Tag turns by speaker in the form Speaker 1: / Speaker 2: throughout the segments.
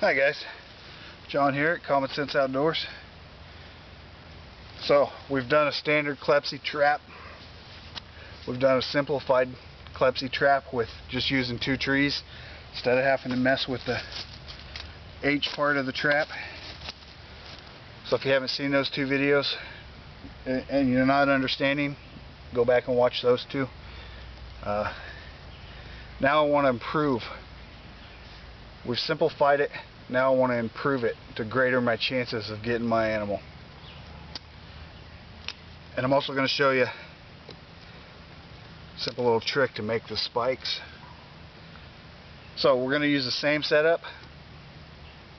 Speaker 1: Hi guys, John here at Common Sense Outdoors. So we've done a standard Kleptsy trap. We've done a simplified Kleptsy trap with just using 2 trees instead of having to mess with the H part of the trap. So if you haven't seen those 2 videos and you're not understanding, go back and watch those 2. Now I want to improve. We've simplified it. Now I want to improve it to greater my chances of getting my animal. And I'm also going to show you a simple little trick to make the spikes. So we're going to use the same setup,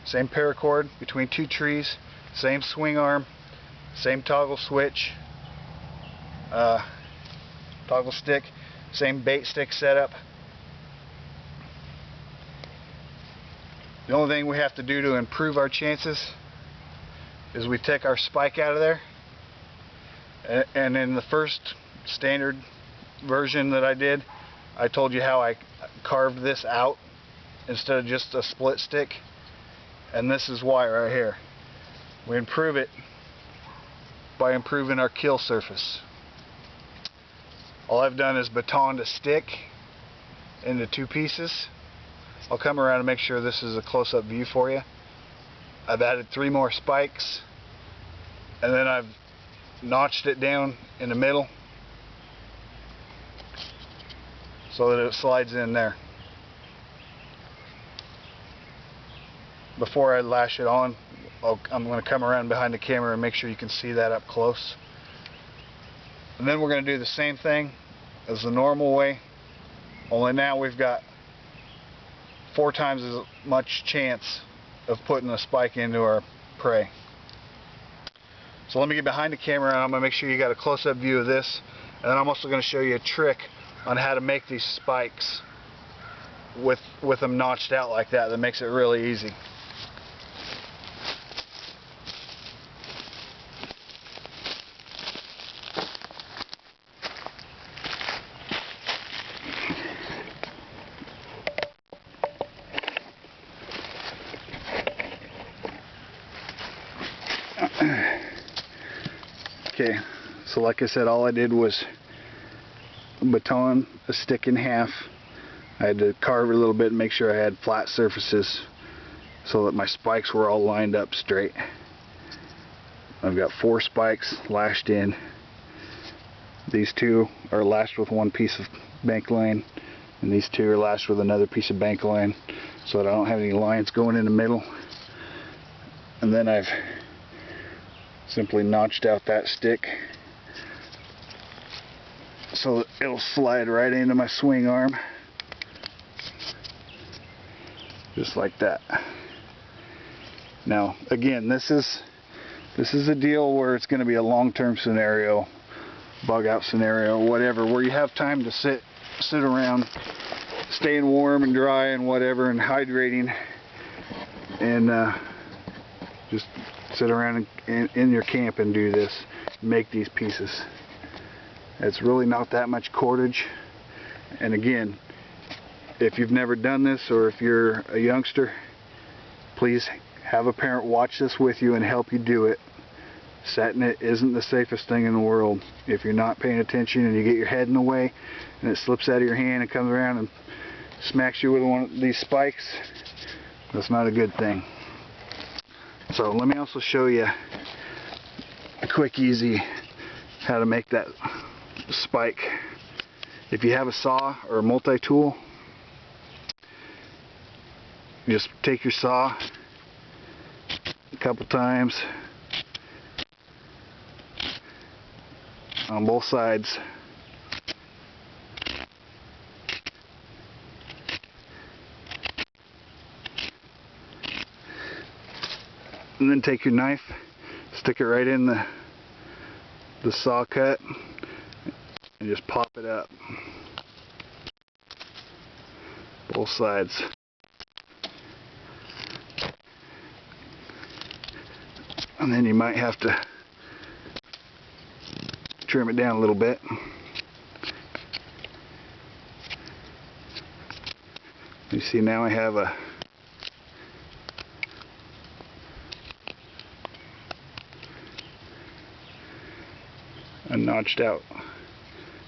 Speaker 1: same paracord between 2 trees, same swing arm, same toggle switch, toggle stick, same bait stick setup. The only thing we have to do to improve our chances is we take our spike out of there, and in the first standard version that I did, I told you how I carved this out instead of just a split stick, and this is why right here. We improve it by improving our kill surface. All I've done is batoned a stick into 2 pieces. I'll come around and make sure this is a close-up view for you. I've added 3 more spikes, and then I've notched it down in the middle so that it slides in there. Before I lash it on, I'm going to come around behind the camera and make sure you can see that up close. And then we're going to do the same thing as the normal way, only now we've got 4 times as much chance of putting a spike into our prey. So let me get behind the camera and I'm going to make sure you got a close-up view of this, and then I'm also going to show you a trick on how to make these spikes with them notched out like that makes it really easy. Okay, so like I said, all I did was baton a stick in half. I had to carve it a little bit and make sure I had flat surfaces so that my spikes were all lined up straight. I've got 4 spikes lashed in. These 2 are lashed with 1 piece of bank line, and these 2 are lashed with another piece of bank line so that I don't have any lines going in the middle. And then I've simply notched out that stick so that it'll slide right into my swing arm, just like that. Now again, this is a deal where it's going to be a long-term scenario, bug out scenario, whatever, where you have time to sit around staying warm and dry and whatever and hydrating, and just sit around in your camp and do this, make these pieces. It's really not that much cordage, and again, if you've never done this or if you're a youngster, please have a parent watch this with you and help you do it. Setting it isn't the safest thing in the world. If you're not paying attention and you get your head in the way and it slips out of your hand and comes around and smacks you with one of these spikes, that's not a good thing. So let me also show you a quick, easy how to make that spike. If you have a saw or a multi-tool, you just take your saw a couple times on both sides, and then take your knife, stick it right in the saw cut, and just pop it up both sides. And then you might have to trim it down a little bit. You see, now I have a a notched out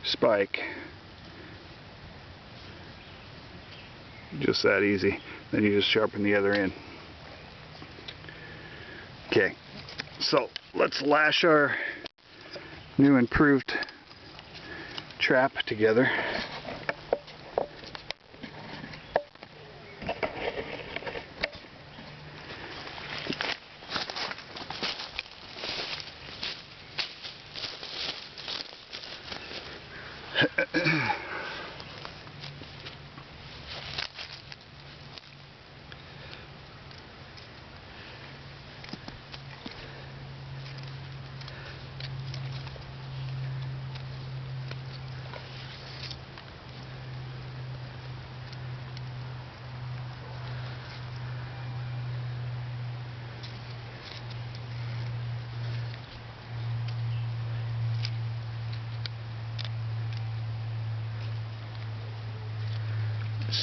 Speaker 1: spike. Just that easy. Then you just sharpen the other end. Okay, so let's lash our new improved trap together.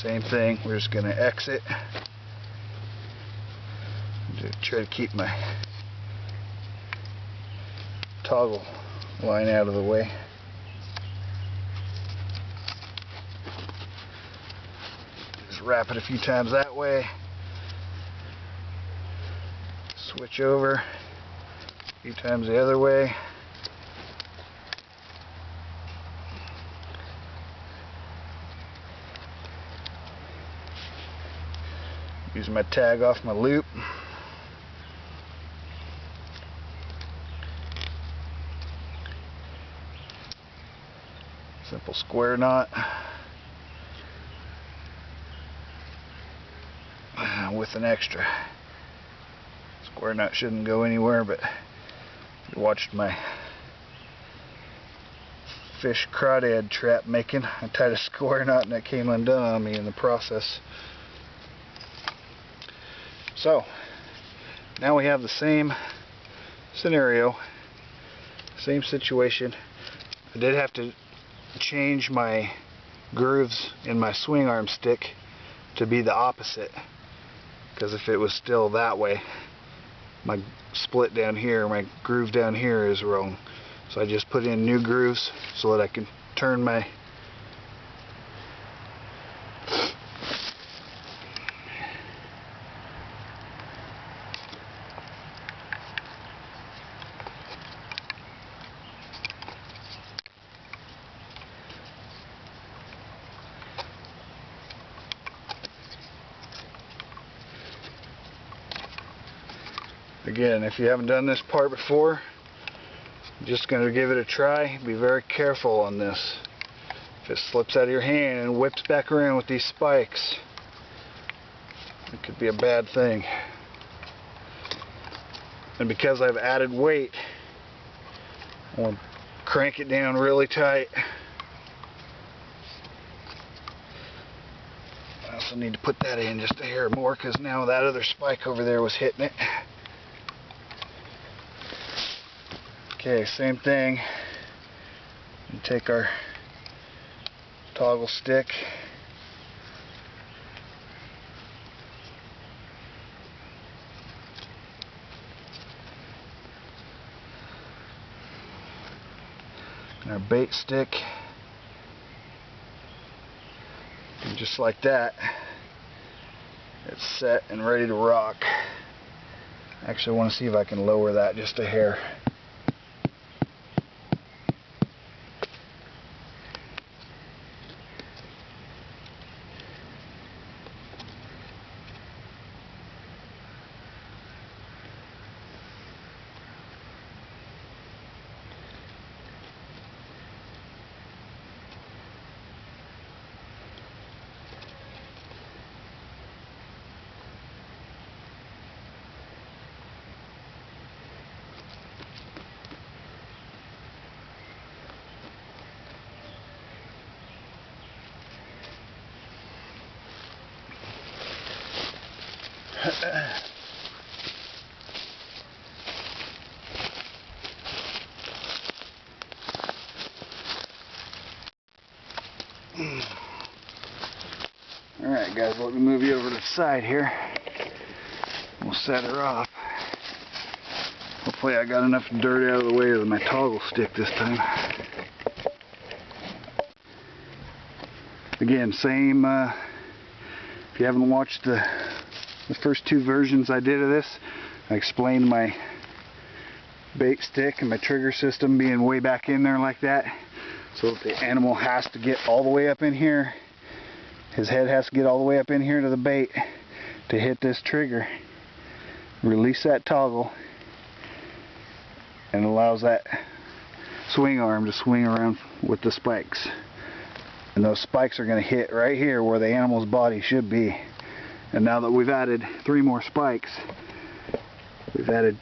Speaker 1: Same thing, we're just going to exit. Try to keep my toggle line out of the way. Just wrap it a few times that way. Switch over a few times the other way. Using my tag off my loop. Simple square knot. With an extra. Square knot shouldn't go anywhere, but you watched my fish crawdad trap making. I tied a square knot and that came undone on me in the process. So now we have the same scenario, same situation. I did have to change my grooves in my swing arm stick to be the opposite, because if it was still that way, my split down here, my groove down here is wrong. So I just put in new grooves so that I can turn my Again, if you haven't done this part before, I'm just going to give it a try. Be very careful on this. If it slips out of your hand and whips back around with these spikes, it could be a bad thing. And because I've added weight, I want to crank it down really tight. I also need to put that in just a hair more, because now that other spike over there was hitting it. Okay, same thing. We take our toggle stick, and our bait stick, and just like that, it's set and ready to rock. Actually, I want to see if I can lower that just a hair. Alright guys, let me move you over to the side here. We'll set her off. Hope Hopefully I got enough dirt out of the way of my toggle stick this time. Again, same, if you haven't watched the first two versions I did of this, I explained my bait stick and my trigger system being way back in there like that. So if the animal has to get all the way up in here, his head has to get all the way up in here to the bait to hit this trigger, release that toggle, and allows that swing arm to swing around with the spikes. And those spikes are going to hit right here where the animal's body should be. And now that we've added 3 more spikes, we've added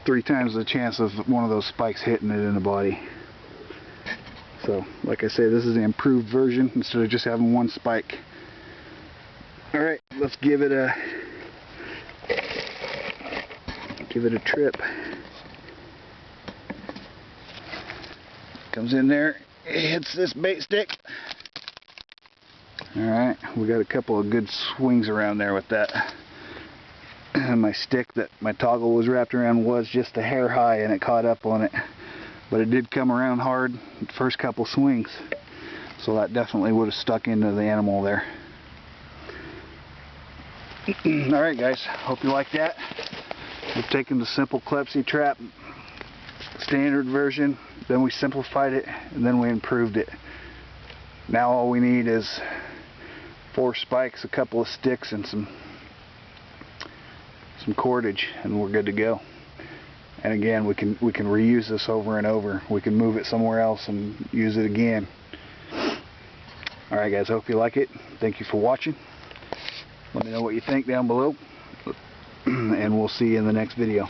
Speaker 1: 3 times the chance of one of those spikes hitting it in the body. So, like I say, this is the improved version instead of just having 1 spike. Alright, let's give it a trip. Comes in there, hits this bait stick. Alright, we got a couple of good swings around there with that. My stick that my toggle was wrapped around was just a hair high and it caught up on it. But it did come around hard the first couple swings. So that definitely would have stuck into the animal there. Alright guys, hope you like that. We've taken the simple Kleptsy trap standard version, then we simplified it, and then we improved it. Now all we need is 4 spikes, a couple of sticks, and some cordage, and we're good to go. And again, we can reuse this over and over. We can move it somewhere else and use it again. Alright guys, hope you like it. Thank you for watching. Let me know what you think down below. And we'll see you in the next video.